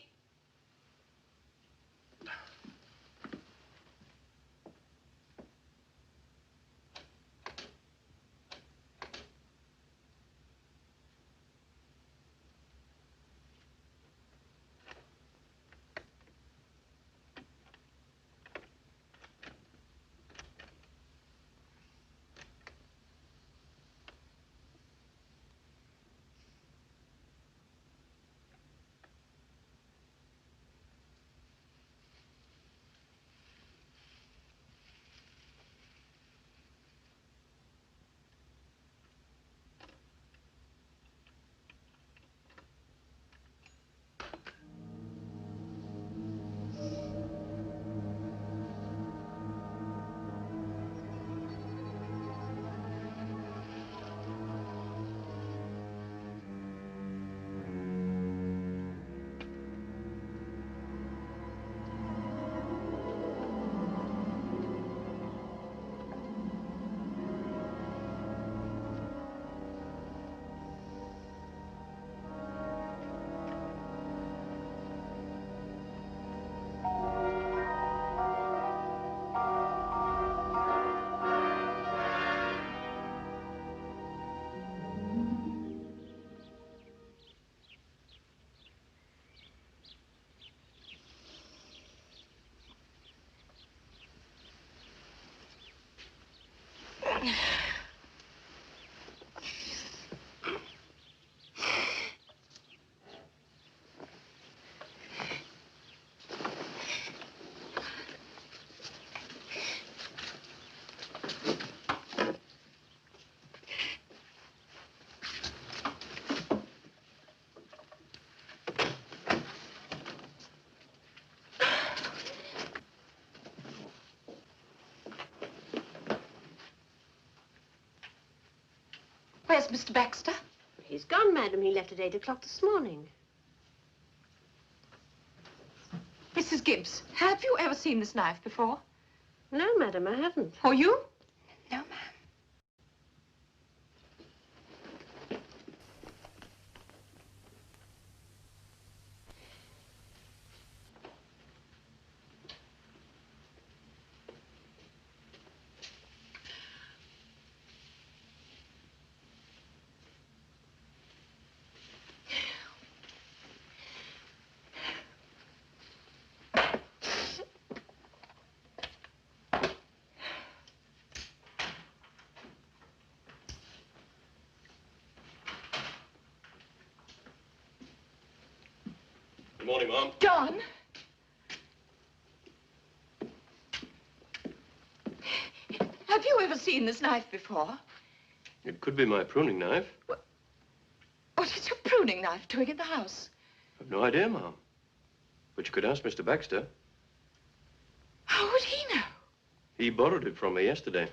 Where's Mr. Baxter? He's gone, madam. He left at 8 o'clock this morning. Mrs. Gibbs, have you ever seen this knife before? No, madam, I haven't. Or you? No, ma'am. Good morning, Mom. John! Have you ever seen this knife before? It could be my pruning knife. What is your pruning knife doing in the house? I've no idea, Mom. But you could ask Mr. Baxter. How would he know? He borrowed it from me yesterday.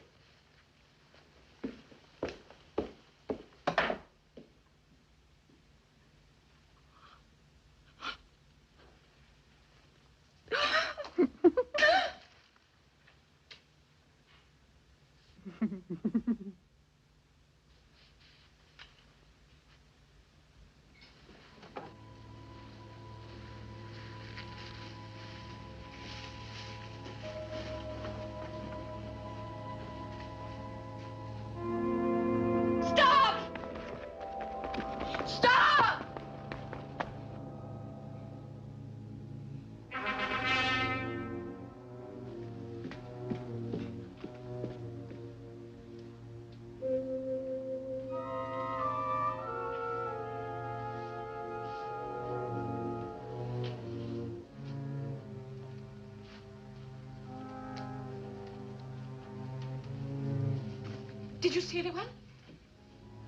Did you see anyone?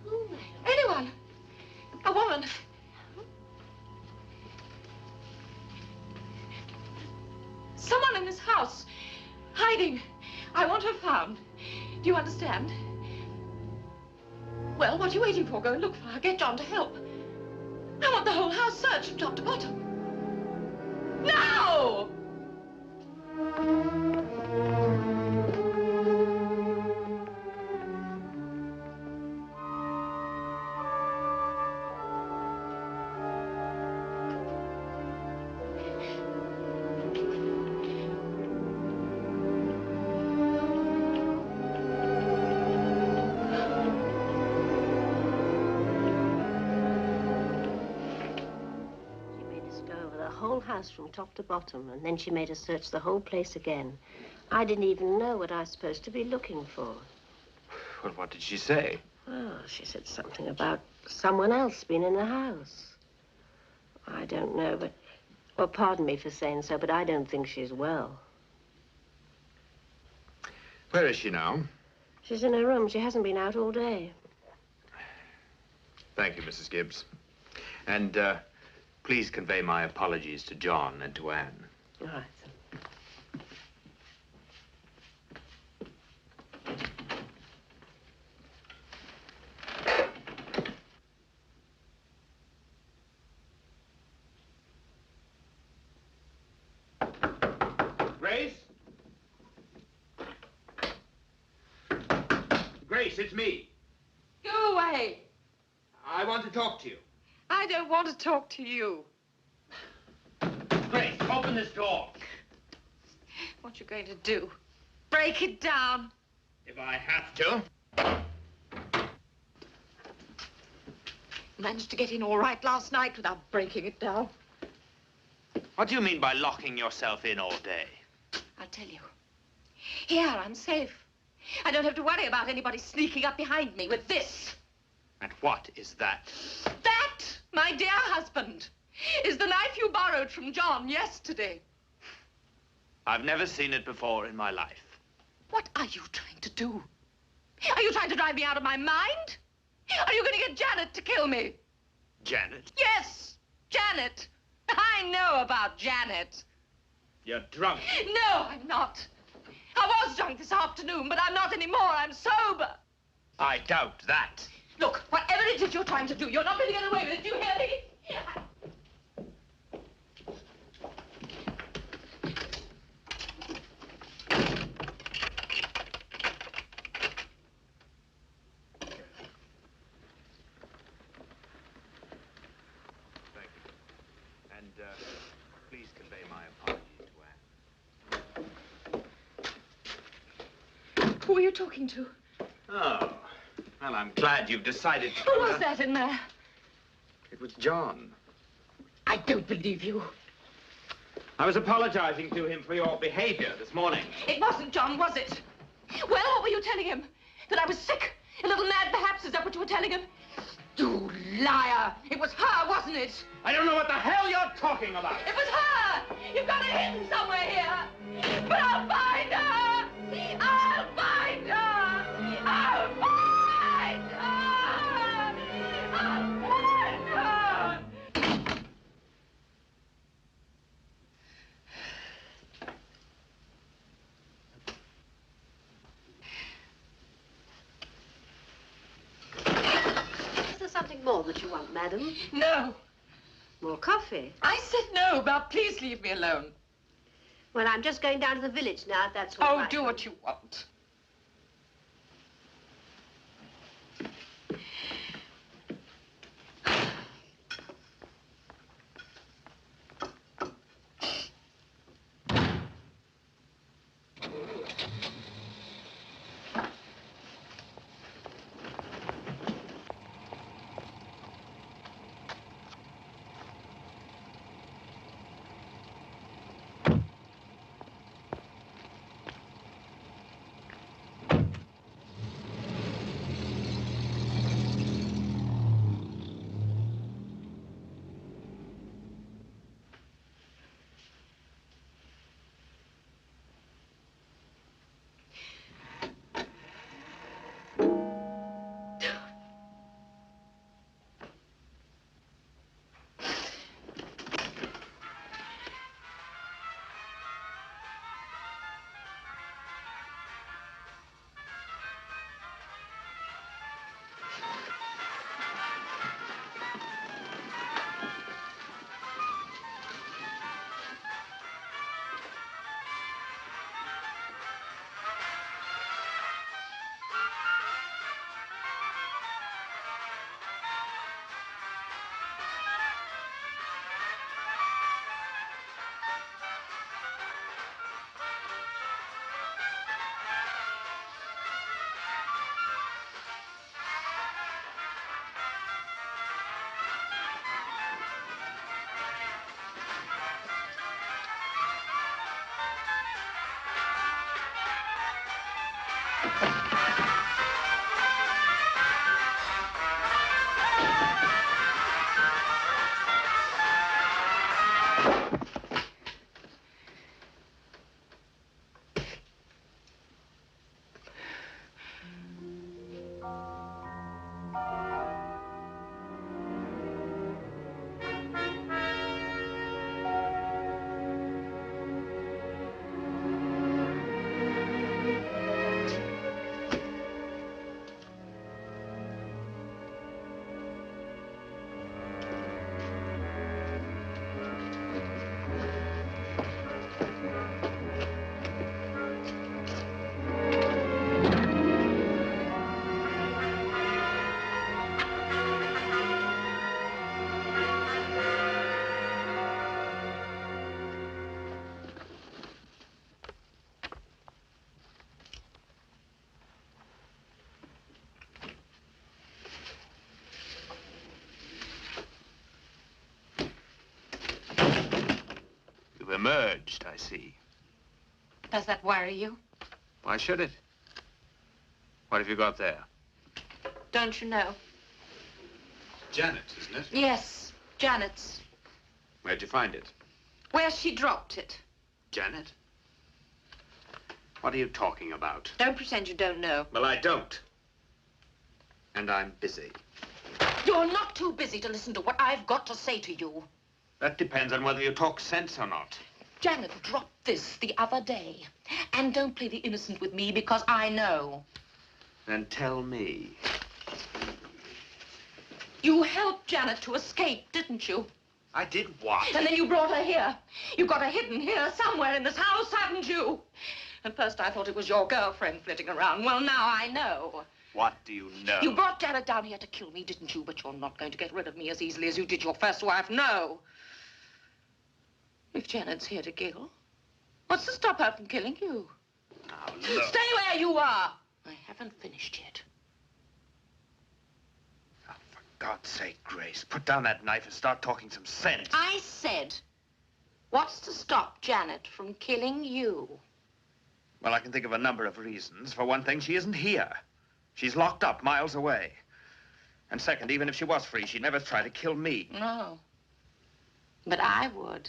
Who, madam? Anyone? A woman? Someone in this house, hiding. I want her found. Do you understand? Well, what are you waiting for? Go and look for her. Get John to help. I want the whole house searched from top to bottom. Now! From top to bottom, and then she made us search the whole place again. I didn't even know what I was supposed to be looking for. Well, what did she say? Oh, she said something about someone else being in the house. I don't know, but... Well, pardon me for saying so, but I don't think she's well. Where is she now? She's in her room. She hasn't been out all day. Thank you, Mrs. Gibbs. And, please convey my apologies to John and to Anne. All right. Grace? Grace, it's me. Go away. I want to talk to you. I don't want to talk to you. Grace, open this door. What you going to do? Break it down? If I have to. Managed to get in all right last night without breaking it down. What do you mean by locking yourself in all day? I'll tell you. Here, I'm safe. I don't have to worry about anybody sneaking up behind me with this. And what is that? That, my dear husband, is the knife you borrowed from John yesterday. I've never seen it before in my life. What are you trying to do? Are you trying to drive me out of my mind? Are you going to get Janet to kill me? Janet? Yes, Janet. I know about Janet. You're drunk. No, I'm not. I was drunk this afternoon, but I'm not anymore. I'm sober. I doubt that. Look, whatever it is you're trying to do, you're not going to get away with it. Do you hear me? Thank you. And, please convey my apologies to Anne. Who are you talking to? Oh. Well, I'm glad you've decided to... Who was that in there? It was John. I don't believe you. I was apologizing to him for your behavior this morning. It wasn't John, was it? Well, what were you telling him? That I was sick? A little mad, perhaps? Is that what you were telling him? You liar! It was her, wasn't it? I don't know what the hell you're talking about. It was her! You've got her hidden somewhere here. But I'll find her! I'll find her! I'll find her! I'll find her! Is there something more that you want, madam? No. More coffee? I said no, but please leave me alone. Well, I'm just going down to the village now, if that's all Oh, right. do what you want. Emerged, I see. Does that worry you? Why should it? What have you got there? Don't you know? Janet, isn't it? Yes, Janet's. Where'd you find it? Where she dropped it. Janet? What are you talking about? Don't pretend you don't know. Well, I don't. And I'm busy. You're not too busy to listen to what I've got to say to you. That depends on whether you talk sense or not. Janet dropped this the other day. And don't play the innocent with me because I know. Then tell me. You helped Janet to escape, didn't you? I did what? And then you brought her here. You got her hidden here somewhere in this house, haven't you? At first I thought it was your girlfriend flitting around. Well, now I know. What do you know? You brought Janet down here to kill me, didn't you? But you're not going to get rid of me as easily as you did your first wife. No. If Janet's here to kill, what's to stop her from killing you? Now, look. Stay where you are. I haven't finished yet. Oh, for God's sake, Grace, put down that knife and start talking some sense. I said, what's to stop Janet from killing you? Well, I can think of a number of reasons. For one thing, she isn't here. She's locked up miles away. And second, even if she was free, she'd never try to kill me. No. But I would.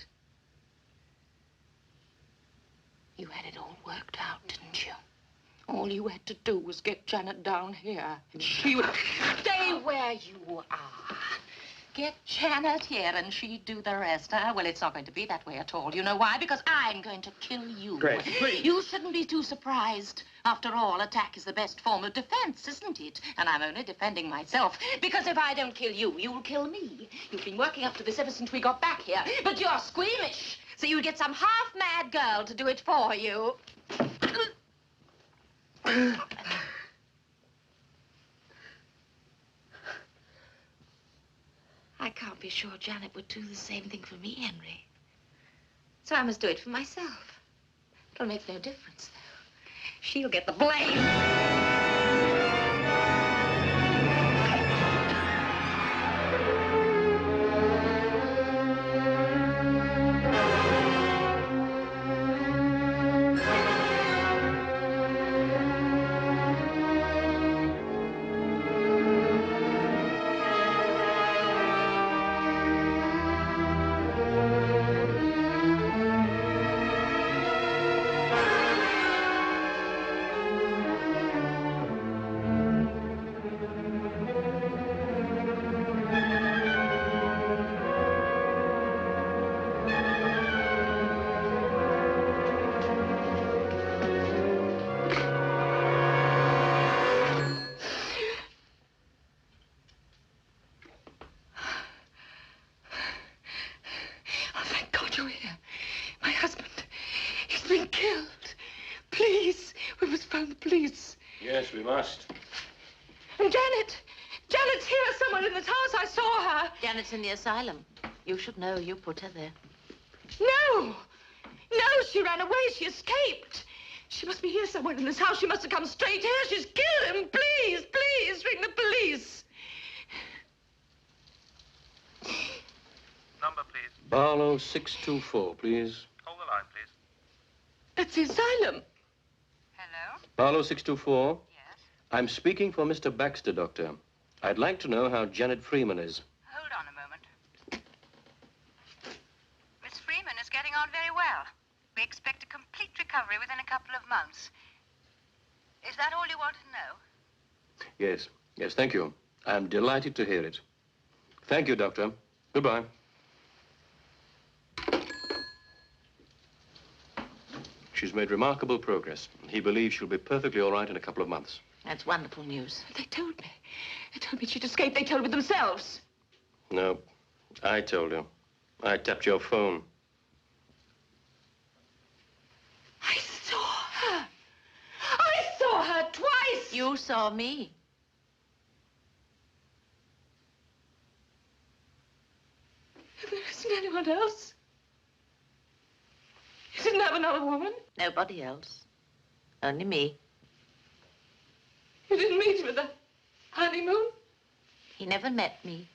You had it all worked out, didn't you? All you had to do was get Janet down here, and she would stay where you are. Get Janet here, and she'd do the rest, huh? Well, it's not going to be that way at all. You know why? Because I'm going to kill you. Grace, please. You shouldn't be too surprised. After all, attack is the best form of defense, isn't it? And I'm only defending myself. Because if I don't kill you, you'll kill me. You've been working up to this ever since we got back here. But you're squeamish. So you get some half-mad girl to do it for you. I can't be sure Janet would do the same thing for me, Henry. So I must do it for myself. It'll make no difference, though. She'll get the blame. Yes, we must. And Janet! Janet's here somewhere in this house. I saw her. Janet's in the asylum. You should know you put her there. No! No, she ran away. She escaped. She must be here somewhere in this house. She must have come straight here. She's killed him. Please, please, ring the police. Number, please. Barlow 624, please. Hold the line, please. That's the asylum. Henry, Hello? Barlow 624? Yes? I'm speaking for Mr. Baxter, Doctor. I'd like to know how Janet Freeman is. Hold on a moment. Miss Freeman is getting on very well. We expect a complete recovery within a couple of months. Is that all you wanted to know? Yes. Yes, thank you. I'm delighted to hear it. Thank you, Doctor. Goodbye. She's made remarkable progress. He believes she'll be perfectly all right in a couple of months. That's wonderful news. They told me. They told me she'd escaped. They told me themselves. No, I told you. I tapped your phone. I saw her. I saw her twice. You saw me. There isn't anyone else. You didn't have another woman? Nobody else. Only me. You didn't meet him at the honeymoon? He never met me.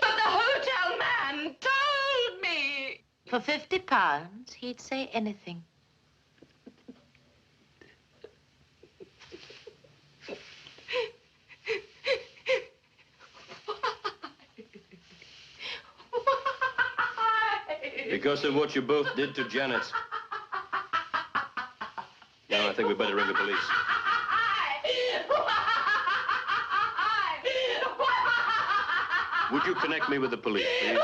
But the hotel man told me. For £50, he'd say anything. Because of what you both did to Janet. Now I think we'd better ring the police. Would you connect me with the police, please?